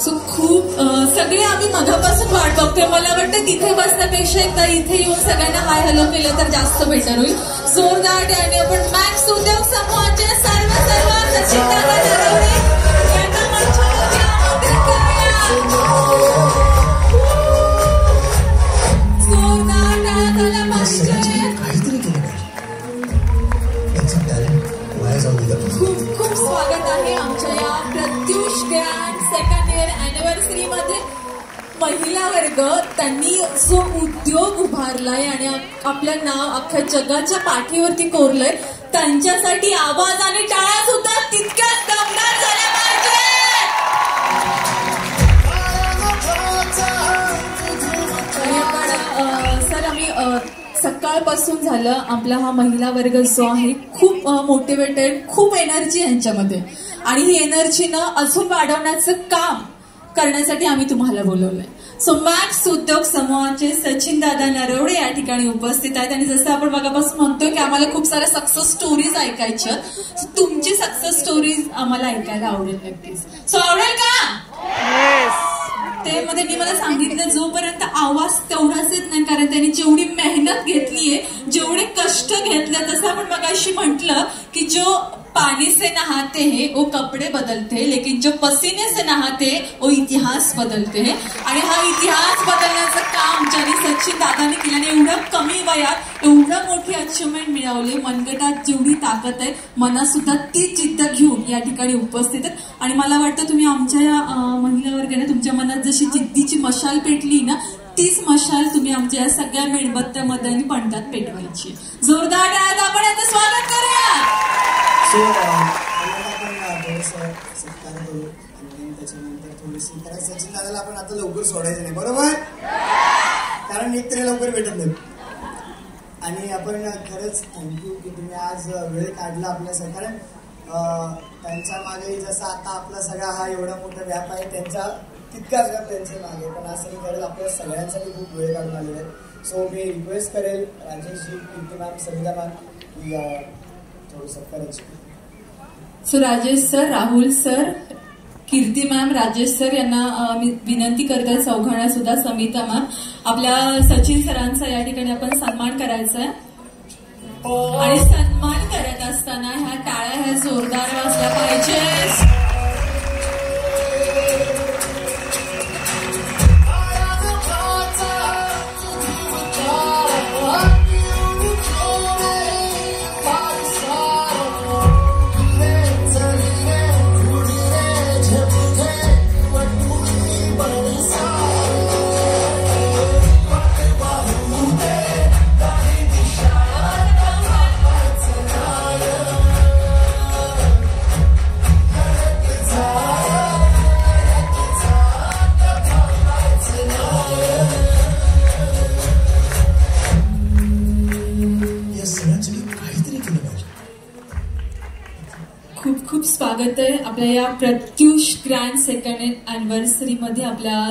So खूप सगळे आम्ही मधापासून वाट बघतोय. मला वाटतं तिथे बसण्यापेक्षा एकदा इथे येऊन सगळ्यांना हाय हॅलो केलं तर जास्त बेटर होईल. जोरदार आणि आपण मॅक्स उद्योग समूहाचे सर्व सचिन दादा नरवडे यांना मंचावरती आमंत्रित करूया. जोरदार टाळ्या झाल्या पाहिजे. खूप खूप स्वागत आहे आमच्या या Pratyush grand second year anniversary मध्ये. महिला वर्ग त्यांनी जो उद्योग उभारलाय आणि आपलं नाव अख्ख्या जगाच्या पाठीवरती कोरलंय, त्यांच्यासाठी आवाज आणि टाळ्या सुद्धा तितक्याच दमदार झाल्या पाहिजे. सर आम्ही सकाळपासून झालं आपला हा महिला वर्ग जो आहे खूप मोटिवेटेड, खूप एनर्जी यांच्यामध्ये, आणि ही एनर्जी न अजून वाढवण्याचं काम करण्यासाठी आम्ही तुम्हाला बोलवलंय. सो मॅक्स उद्योग समूहाचे सचिन दादा नरवडे या ठिकाणी उपस्थित आहेत. आणि जसं आपण मगापासून म्हणतोय की आम्हाला खूप साऱ्या सक्सेस स्टोरीज ऐकायच्या, तुमची सक्सेस स्टोरीज आम्हाला ऐकायला आवडेल नक्कीच. सो आवडेल का? ते मध्ये मी मला सांगितलं जोपर्यंत आवाज तेवढाच येत नाही, कारण त्यांनी जेवढी मेहनत घेतलीये, जेवढे कष्ट घेतले, तसं आपण मगाशी म्हटलं की जो पानी से नहाते हैं वो कपडे बदलते हैं, लेकिन जो पसीने से नहाते हैं वो इतिहास बदलते हैं. आणि हा इतिहास बदलण्याचं काम ज्यांनी सचिन दादांनी केलं आणि एवढं कमी वयात एवढं मोठी अचिव्हमेंट मिळवली. मनगटात जेवढी ताकद आहे, मनात सुद्धा ती जिद्द घेऊन या ठिकाणी उपस्थित आहेत. आणि मला वाटतं तुम्ही आमच्या या महिला वर्गाने तुमच्या मनात जशी जिद्दीची मशाल पेटली ना, तीच मशाल तुम्ही आमच्या या सगळ्या मेणबत्त्यामध्ये आणि पणत्यात पेटवायची. जोरदार टाळ्या आपण याचं स्वागत करूया. आपण थोडंसं सत्कार करू आणि त्याच्यानंतर थोडीशी, कारण सचिन दादाला आपण आता लवकर सोडायचं नाही, बरोबर? कारण एक तरी लवकर भेटत नाही. आणि आपण खरंच थँक्यू की तुम्ही आज वेळ काढला आपल्यासाठी, कारण त्यांच्या मागे जसं आता आपला सगळा हा एवढा मोठा व्याप आहे, त्यांचा तितकाच व्याप त्यांच्या मागे, पण असं मी खरंच आपल्या सगळ्यांसाठी खूप वेळ काढून आलेला आहे. सो मी रिक्वेस्ट करेल राजेशजी, कीर्ती मॅम, सविता मॅम की थोडंसं करायची. So Rajesh sir, Rahul sir, Kirti ma'am, Rajesh sir यांना विनंती करताय, चौघांना सुद्धा, समिता मॅम, आपल्या सचिन सरांचा या ठिकाणी आपण सन्मान करायचा आहे. आणि सन्मान करत असताना ह्या टाळ्या ह्या जोरदार वाजल्या पाहिजे. खूप खूप स्वागत आहे आपल्या या प्रत्युष ग्रँड सेकंड अॅनिव्हर्सरी मध्ये आपल्या